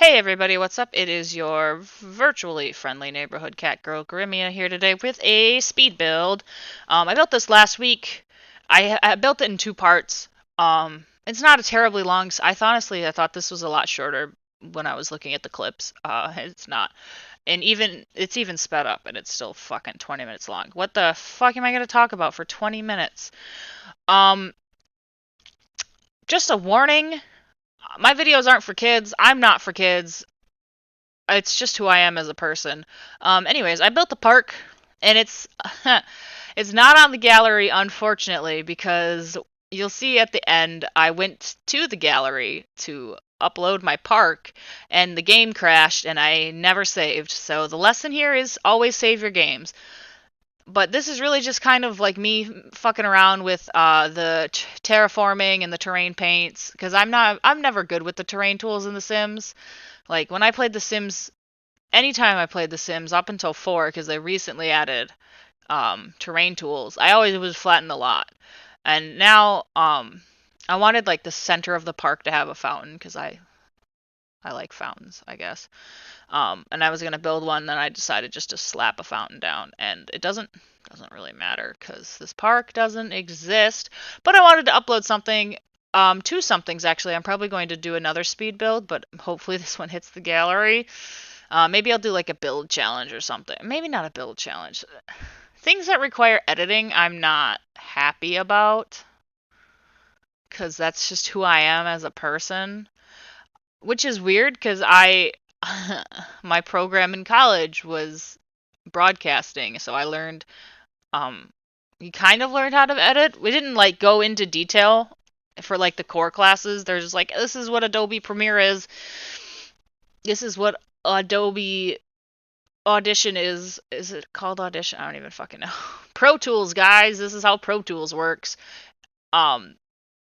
Hey everybody, what's up? It is your virtually friendly neighborhood cat girl Grimmia here today with a speed build. I built this last week. I built it in two parts. It's not a terribly long. I thought this was a lot shorter when I was looking at the clips. It's not, and it's even sped up, and it's still fucking 20 minutes long. What the fuck am I gonna talk about for 20 minutes? Um, just a warning. My videos aren't for kids. I'm not for kids. It's just who I am as a person. Anyways, I built the park, and it's not on the gallery, unfortunately, because you'll see at the end I went to the gallery to upload my park, and the game crashed, and I never saved. So the lesson here is always save your games. But this is really just kind of like me fucking around with the terraforming and the terrain paints, because I'm never good with the terrain tools in The Sims. Like when I played The Sims anytime I played The Sims up until 4, because they recently added terrain tools, I always was flattened a lot. And now I wanted like the center of the park to have a fountain because I like fountains, I guess. And I was gonna build one, then I decided just to slap a fountain down, and it doesn't really matter because this park doesn't exist. But I wanted to upload something. Two somethings actually. I'm probably going to do another speed build, but hopefully this one hits the gallery. Maybe I'll do like a build challenge or something. Maybe not a build challenge. Things that require editing, I'm not happy about because that's just who I am as a person. Which is weird because my program in college was broadcasting, so I learned, um, you kind of learned how to edit. We didn't like go into detail for like the core classes. They're just like, this is what Adobe Premiere is. This is what Adobe Audition is. Is it called Audition? I don't even fucking know. Pro Tools, guys. This is how Pro Tools works. Um,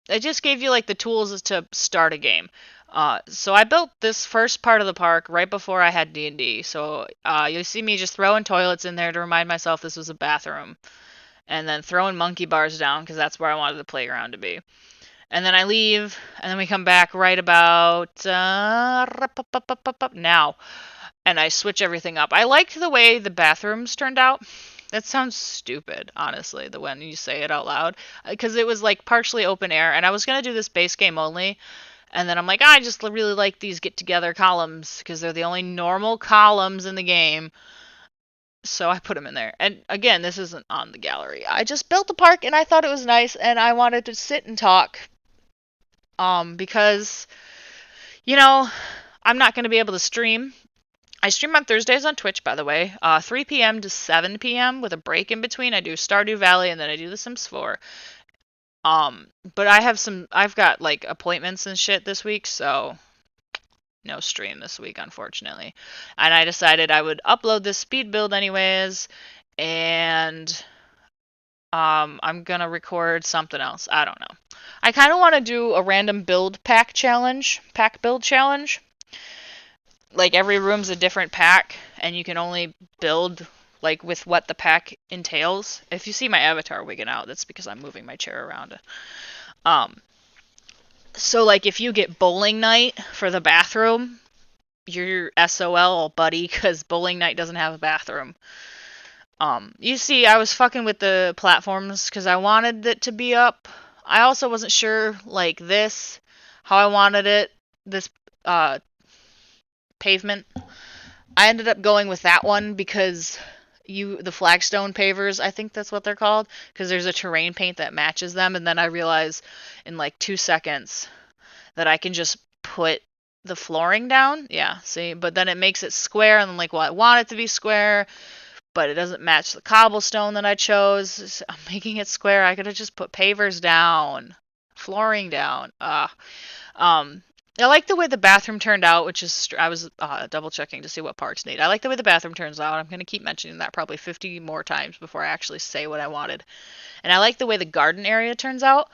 it just gave you like the tools to start a game. So I built this first part of the park right before I had D&D. So you'll see me just throwing toilets in there to remind myself this was a bathroom, and then throwing monkey bars down because that's where I wanted the playground to be. And then I leave, and then we come back right about now, and I switch everything up. I liked the way the bathrooms turned out. That sounds stupid, honestly, the when you say it out loud, because it was like partially open air, and I was gonna do this base game only, and then I'm like, I just really like these get together columns because they're the only normal columns in the game, so I put them in there. And again, this isn't on the gallery. I just built the park, and I thought it was nice, and I wanted to sit and talk, because I'm not gonna be able to stream. I stream on Thursdays on Twitch, by the way, 3 p.m. to 7 p.m. with a break in between. I do Stardew Valley and then I do The Sims 4. But I've got like appointments and shit this week, so no stream this week, unfortunately. And I decided I would upload this speed build anyways, and I'm gonna record something else. I don't know. I kind of want to do a random pack build challenge. Like every room's a different pack, and you can only build like with what the pack entails. If you see my avatar wigging out, that's because I'm moving my chair around. Um, so like if you get bowling night for the bathroom, you're SOL, buddy, because bowling night doesn't have a bathroom. You see, I was fucking with the platforms because I wanted it to be up. I also wasn't sure like this, how I wanted it. This pavement. I ended up going with that one because the flagstone pavers, I think that's what they're called, because there's a terrain paint that matches them, and then I realized in like 2 seconds that I can just put the flooring down. Yeah, see, but then it makes it square, and I'm like, well, I want it to be square, but it doesn't match the cobblestone that I chose. I'm making it square. I could have just put pavers down, flooring down. Um, I like the way the bathroom turned out, which is I was double checking to see what parks need. I like the way the bathroom turns out. I'm going to keep mentioning that probably 50 more times before I actually say what I wanted. And I like the way the garden area turns out.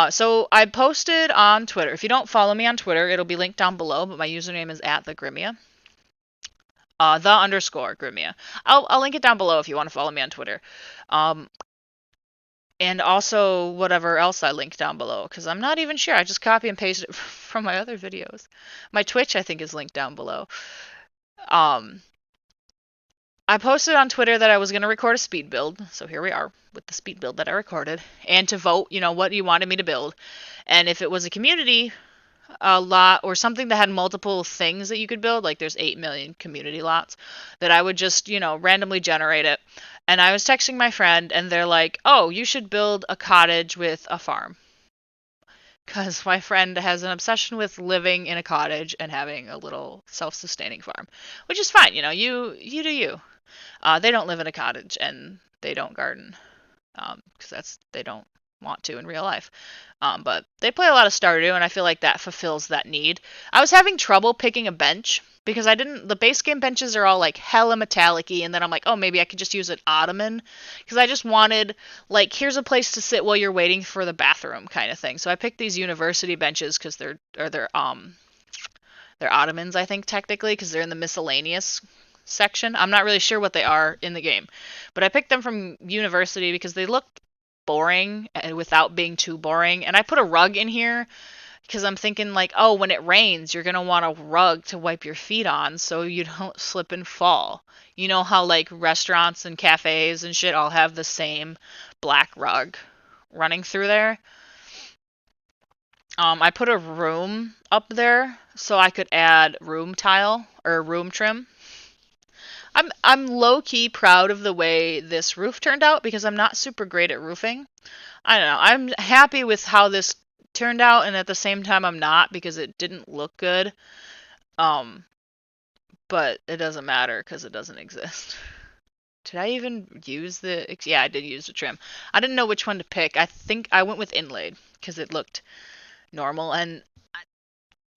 So I posted on Twitter. If you don't follow me on Twitter, it'll be linked down below, but my username is at the Grimmia. The underscore Grimmia. I'll link it down below if you want to follow me on Twitter. Um, and also whatever else I link down below, because I'm not even sure. I just copy and paste it from my other videos. My Twitch, I think, is linked down below. Um, I posted on Twitter that I was going to record a speed build, so here we are with the speed build that I recorded, and to vote, what you wanted me to build. And if it was a community lot or something that had multiple things that you could build, like there's 8 million community lots, that I would just, randomly generate it. And I was texting my friend, and they're like, oh, you should build a cottage with a farm. Because my friend has an obsession with living in a cottage and having a little self-sustaining farm, which is fine. You do you. They don't live in a cottage and they don't garden, because they don't want to in real life. But they play a lot of Stardew, and I feel like that fulfills that need. I was having trouble picking a bench because the base game benches are all like hella metallic-y, and then I'm like, oh, maybe I could just use an ottoman, because I just wanted, like, here's a place to sit while you're waiting for the bathroom kind of thing. So I picked these university benches because they're ottomans, I think, technically, because they're in the miscellaneous section. I'm not really sure what they are in the game, but I picked them from university because they looked boring and without being too boring. And I put a rug in here because I'm thinking, like, oh, when it rains, you're gonna want a rug to wipe your feet on so you don't slip and fall. You know how, like, restaurants and cafes and shit all have the same black rug running through there? I put a room up there so I could add room tile or room trim. I'm low key proud of the way this roof turned out because I'm not super great at roofing. I don't know. I'm happy with how this turned out, and at the same time I'm not, because it didn't look good. Um, but it doesn't matter because it doesn't exist. Did I even use yeah, I did use the trim. I didn't know which one to pick. I think I went with inlaid because it looked normal, and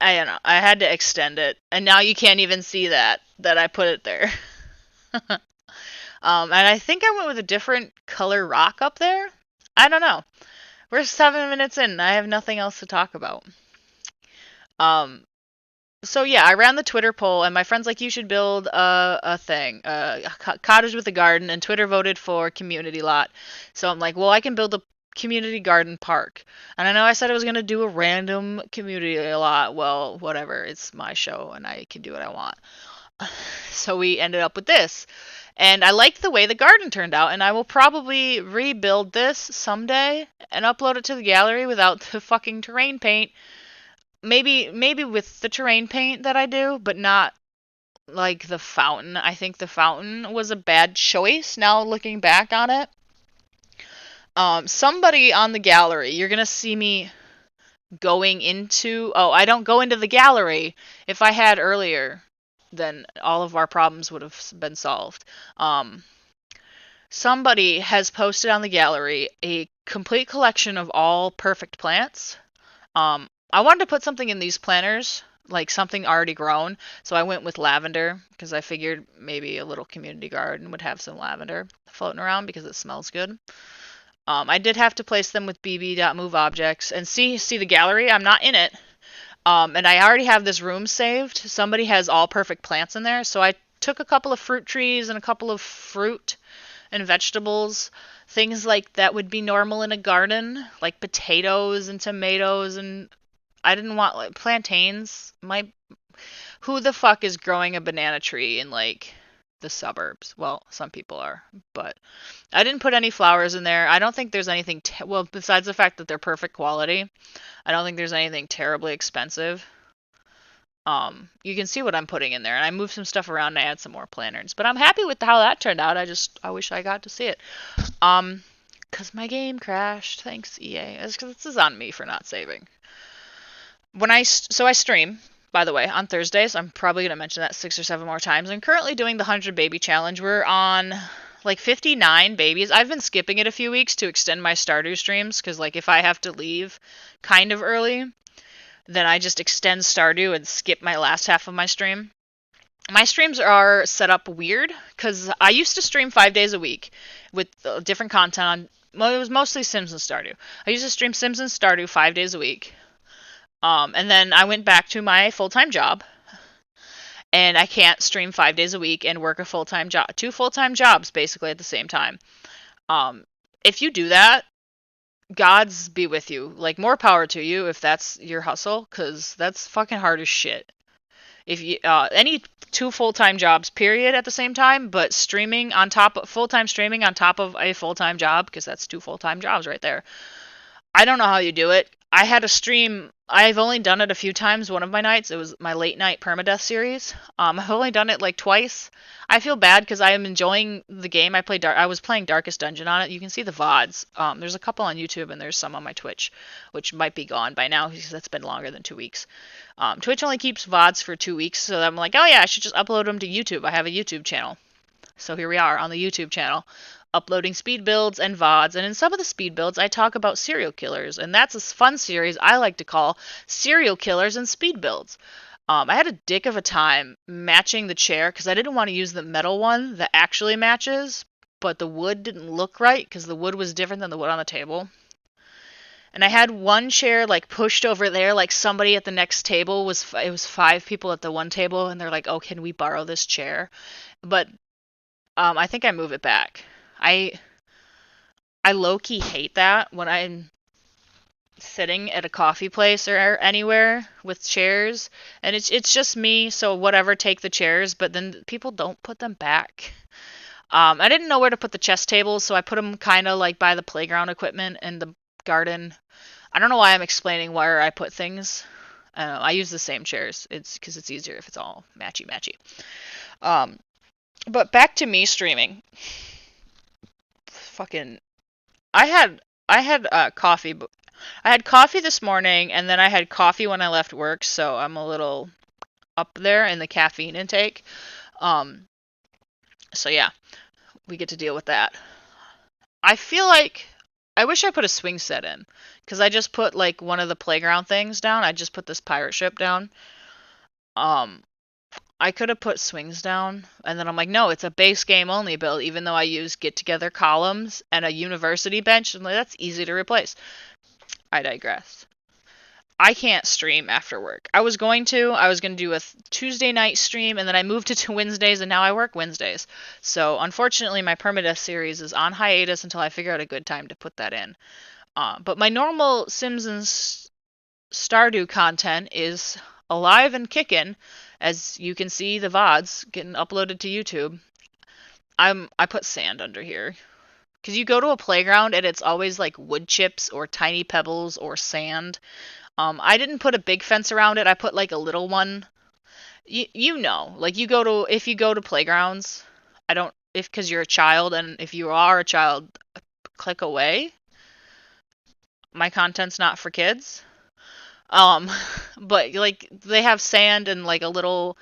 I don't know. I had to extend it, and now you can't even see that I put it there. And I think I went with a different color rock up there. I don't know. We're 7 minutes in. And I have nothing else to talk about. So yeah, I ran the Twitter poll, and my friend's like, you should build a thing, a cottage with a garden, and Twitter voted for community lot. So I'm like, well, I can build a community garden park. And I know I said I was going to do a random community lot. Well, whatever. It's my show, and I can do what I want. So we ended up with this. And I liked the way the garden turned out, and I will probably rebuild this someday and upload it to the gallery without the fucking terrain paint. Maybe with the terrain paint that I do, but not like the fountain. I think the fountain was a bad choice now looking back on it. Somebody on the gallery, you're gonna see me going into... Oh, I don't go into the gallery. If I had earlier, then all of our problems would have been solved. Somebody has posted on the gallery a complete collection of all perfect plants. I wanted to put something in these planters, like something already grown, so I went with lavender, because I figured maybe a little community garden would have some lavender floating around because it smells good. I did have to place them with bb.move objects, and see the gallery, I'm not in it. And I already have this room saved. Somebody has all perfect plants in there, so I took a couple of fruit trees and a couple of fruit and vegetables, things like that would be normal in a garden, like potatoes and tomatoes, and I didn't want, like, plantains. Who the fuck is growing a banana tree in, like, the suburbs? Well, some people are, but I didn't put any flowers in there. I don't think there's anything well, besides the fact that they're perfect quality, I don't think there's anything terribly expensive. You can see what I'm putting in there, and I moved some stuff around and I add some more planters. But I'm happy with how that turned out. I wish I got to see it. Cause my game crashed. Thanks, EA. It's cause this is on me for not saving. So I stream, by the way, on Thursdays. I'm probably gonna mention that 6 or 7 more times. I'm currently doing the 100 baby challenge. We're on like 59 babies. I've been skipping it a few weeks to extend my Stardew streams, because, like, if I have to leave kind of early, then I just extend Stardew and skip my last half of my stream. My streams are set up weird because I used to stream 5 days a week with different content on. Well, it was mostly Sims and Stardew. I used to stream Sims and Stardew 5 days a week. And then I went back to my full-time job, and I can't stream 5 days a week and work a full-time job. 2 full-time jobs basically at the same time. If you do that, gods be with you. Like, more power to you if that's your hustle, because that's fucking hard as shit. If you any two full-time jobs period at the same time, but streaming on top of full-time streaming on top of a full-time job, because that's two full-time jobs right there. I don't know how you do it. I had a stream. I've only done it a few times. One of my nights, it was my late night permadeath series. I've only done it like twice. I feel bad because I am enjoying the game. I was playing Darkest Dungeon on it. You can see the VODs. There's a couple on YouTube and there's some on my Twitch, which might be gone by now because that's been longer than 2 weeks. Twitch only keeps VODs for 2 weeks, so I'm like, oh yeah, I should just upload them to YouTube. I have a YouTube channel. So here we are on the YouTube channel, uploading speed builds and VODs. And in some of the speed builds, I talk about serial killers. And that's a fun series I like to call Serial Killers and Speed Builds. I had a dick of a time matching the chair because I didn't want to use the metal one that actually matches, but the wood didn't look right because the wood was different than the wood on the table. And I had one chair like pushed over there, like somebody at the next table it was 5 people at the one table, and they're like, "Oh, can we borrow this chair?" But I think I move it back. I I low key hate that when I'm sitting at a coffee place or anywhere with chairs, and it's just me. So whatever, take the chairs, but then people don't put them back. I didn't know where to put the chess tables, so I put them kind of like by the playground equipment and the garden. I don't know why I'm explaining where I put things. I use the same chairs. It's because it's easier if it's all matchy matchy. Um, but back to me streaming. Fucking, I had coffee. I had coffee this morning, and then I had coffee when I left work, so I'm a little up there in the caffeine intake. Um, so yeah, we get to deal with that. I feel like I wish I put a swing set in, because I just put like one of the playground things down. I just put this pirate ship down. Um, I could have put swings down, and then I'm like, no, it's a base game only build, even though I use get together columns and a university bench, and like, that's easy to replace. I digress. I can't stream after work. I was going to. I was going to do a Tuesday night stream, and then I moved it to Wednesdays, and now I work Wednesdays. So unfortunately, my permadeath series is on hiatus until I figure out a good time to put that in. But my normal Sims and Stardew content is alive and kicking, as you can see the VODs getting uploaded to YouTube. I put sand under here. Because you go to a playground and it's always like wood chips or tiny pebbles or sand. I didn't put a big fence around it. I put like a little one. You know, like if you go to playgrounds, I don't, if, because you're a child, and if you are a child, click away. My content's not for kids. Um, but like they have sand and like a little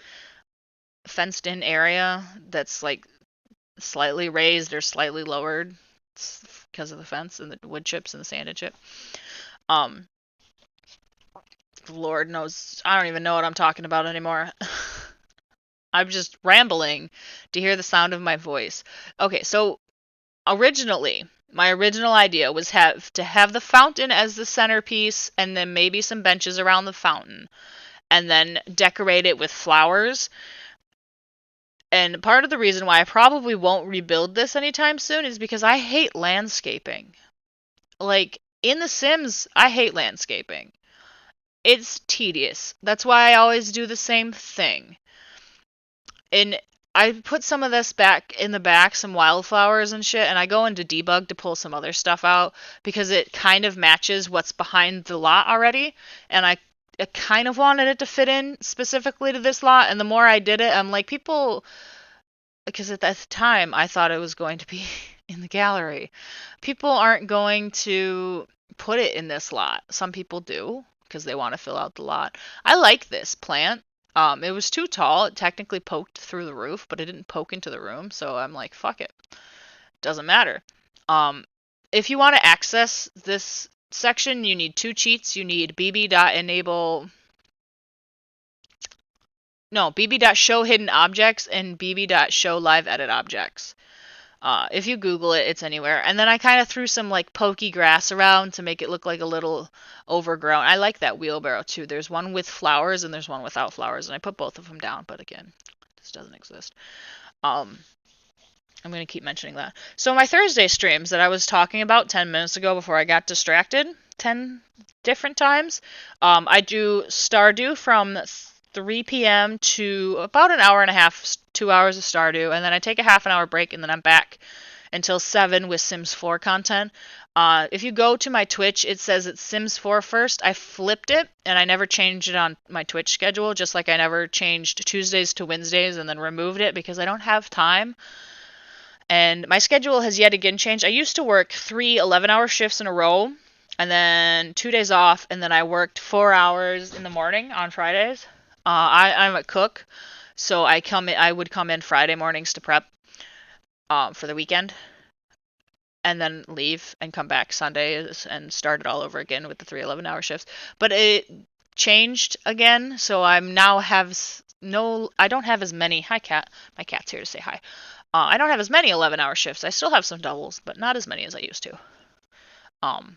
fenced in area that's like slightly raised or slightly lowered because of the fence and the wood chips and the sanded chip. Um, Lord knows, I don't even know what I'm talking about anymore. I'm just rambling to hear the sound of my voice. Okay, so originally, my original idea was to have the fountain as the centerpiece, and then maybe some benches around the fountain, and then decorate it with flowers. And part of the reason why I probably won't rebuild this anytime soon is because I hate landscaping. Like, in The Sims, I hate landscaping. It's tedious. That's why I always do the same thing. And I put some of this back in the back, some wildflowers and shit, and I go into debug to pull some other stuff out because it kind of matches what's behind the lot already, and I kind of wanted it to fit in specifically to this lot, and the more I did it, I'm like, people, because at that time I thought it was going to be in the gallery. People aren't going to put it in this lot. Some people do because they want to fill out the lot. I like this plant. It was too tall. It technically poked through the roof, but it didn't poke into the room, so I'm like, fuck it. Doesn't matter. If you want to access this section, you need 2 cheats. You need bb.enable... No, bb.show hidden objects and bb.show live edit objects. If you Google it, it's anywhere. And then I kind of threw some like pokey grass around to make it look like a little overgrown. I like that wheelbarrow too. There's one with flowers and there's one without flowers, and I put both of them down. But again, this doesn't exist. I'm going to keep mentioning that. So my Thursday streams that I was talking about 10 minutes ago before I got distracted 10 different times. I do Stardew from 3 p.m. to about an hour and a half, 2 hours of Stardew, and then I take a half an hour break, and then I'm back until 7 with Sims 4 content. If you go to my Twitch, it says it's Sims 4 first. I flipped it, and I never changed it on my Twitch schedule, just like I never changed Tuesdays to Wednesdays and then removed it because I don't have time. And my schedule has yet again changed. I used to work 3 11-hour shifts in a row, and then 2 days off, and then I worked 4 hours in the morning on Fridays. I'm a cook, so I would come in Friday mornings to prep for the weekend, and then leave and come back Sundays and start it all over again with the 3 11-hour shifts. But it changed again, so I'm now I don't have as many. Hi, cat. My cat's here to say hi. I don't have as many 11-hour shifts. I still have some doubles, but not as many as I used to. I'm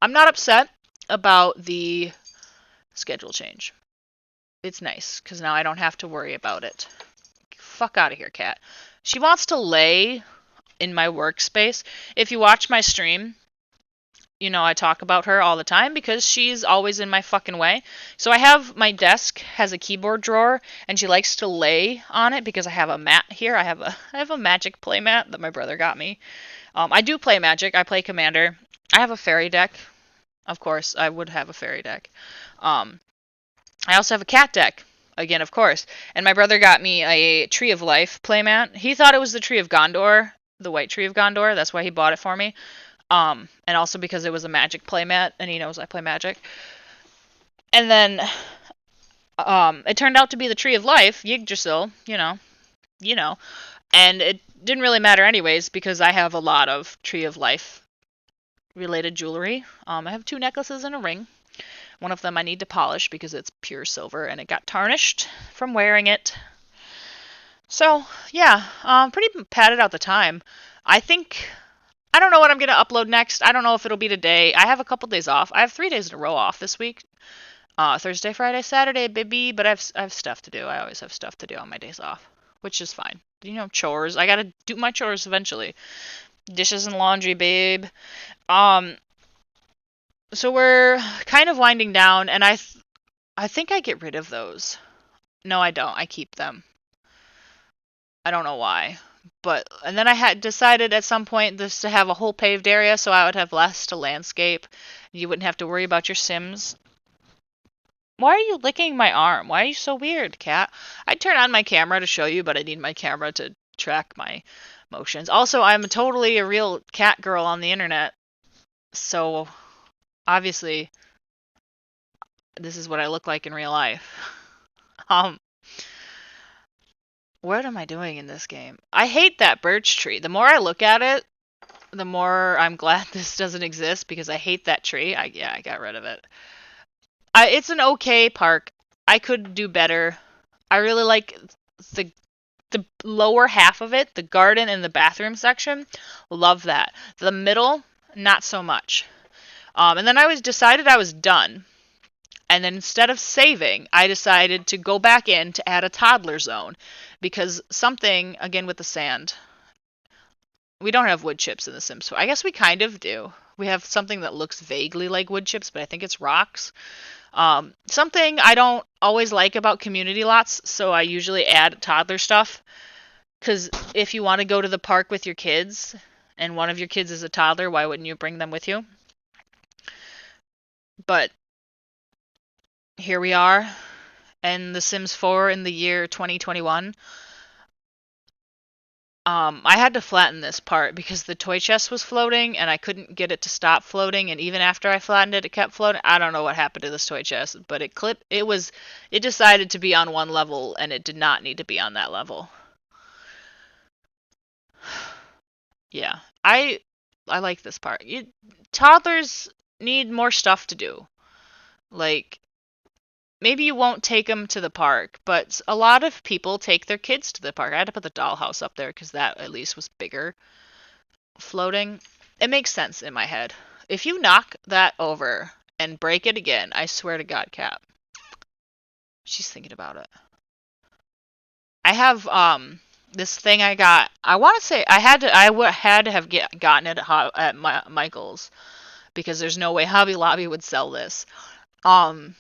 not upset about the schedule change. It's nice, because now I don't have to worry about it. Fuck out of here, cat. She wants to lay in my workspace. If you watch my stream, you know I talk about her all the time because she's always in my fucking way. So I have my desk has a keyboard drawer, and she likes to lay on it because I have a mat here. I have a Magic play mat that my brother got me. I do play Magic. I play Commander. I have a fairy deck. Of course, I would have a fairy deck. I also have a cat deck. Again, of course. And my brother got me a Tree of Life playmat. He thought it was the Tree of Gondor, the White Tree of Gondor. That's why he bought it for me. And also because it was a Magic playmat, and he knows I play Magic. And then, it turned out to be the Tree of Life, Yggdrasil, you know. And it didn't really matter anyways, because I have a lot of Tree of Life related jewelry. I have 2 necklaces and a ring. One of them I need to polish because it's pure silver, and it got tarnished from wearing it. So, yeah, pretty padded out the time. I don't know what I'm going to upload next. I don't know if it'll be today. I have a couple days off. I have 3 days in a row off this week. Thursday, Friday, Saturday, baby. But I have stuff to do. I always have stuff to do on my days off, which is fine. You know, chores. I got to do my chores eventually. Dishes and laundry, babe. So we're kind of winding down, and I think I get rid of those. No, I don't. I keep them. I don't know why. And then I had decided at some point this to have a whole paved area, so I would have less to landscape. You wouldn't have to worry about your Sims. Why are you licking my arm? Why are you so weird, cat? I'd turn on my camera to show you, but I need my camera to track my motions. Also, I'm totally a real cat girl on the internet, so obviously this is what I look like in real life. What am I doing in this game? I hate that birch tree. The more I look at it, the more I'm glad this doesn't exist because I hate that tree. I got rid of it. It's an okay park. I could do better. I really like the lower half of it, the garden and the bathroom section. Love that. The middle, not so much. And then decided I was done. And then instead of saving, I decided to go back in to add a toddler zone. Because something, again with the sand, we don't have wood chips in The Sims 4. I guess we kind of do. We have something that looks vaguely like wood chips, but I think it's rocks. Something I don't always like about community lots, so I usually add toddler stuff. Because if you want to go to the park with your kids, and one of your kids is a toddler, why wouldn't you bring them with you? But here we are, in The Sims 4 in the year 2021. I had to flatten this part because the toy chest was floating and I couldn't get it to stop floating, and even after I flattened it, it kept floating. I don't know what happened to this toy chest, but it decided to be on one level and it did not need to be on that level. Yeah, I like this part. Toddlers need more stuff to do. Like, maybe you won't take them to the park, but a lot of people take their kids to the park. I had to put the dollhouse up there because that at least was bigger. Floating. It makes sense in my head. If you knock that over and break it again, I swear to God, Cat. She's thinking about it. I have this thing I got. I want to say I had to have gotten it at Michael's because there's no way Hobby Lobby would sell this. Um,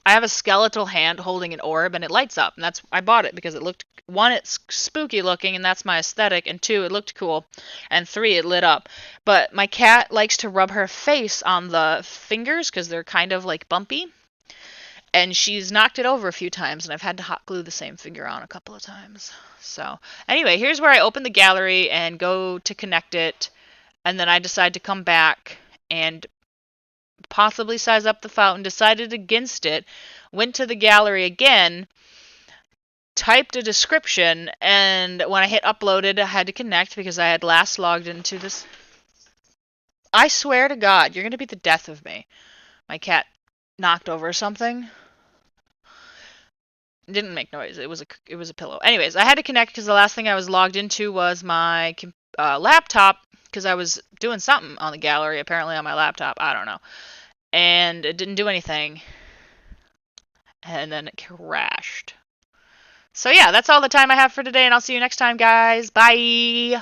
I have a skeletal hand holding an orb and it lights up, and that's I bought it because it looked one, it's spooky looking and that's my aesthetic, and two, it looked cool, and three, it lit up. But my cat likes to rub her face on the fingers because they're kind of like bumpy, and she's knocked it over a few times, and I've had to hot glue the same finger on a couple of times. So anyway, here's where I open the gallery and go to connect it, and then I decide to come back and possibly size up the fountain, decided against it, went to the gallery again, typed a description, and when I hit uploaded, I had to connect because I had last logged into this. I swear to God, you're going to be the death of me. My cat knocked over something. It didn't make noise. It was a pillow. Anyways, I had to connect because the last thing I was logged into was my laptop because I was doing something on the gallery, apparently on my laptop. I don't know. And it didn't do anything. And then it crashed. So yeah, that's all the time I have for today, and I'll see you next time, guys. Bye!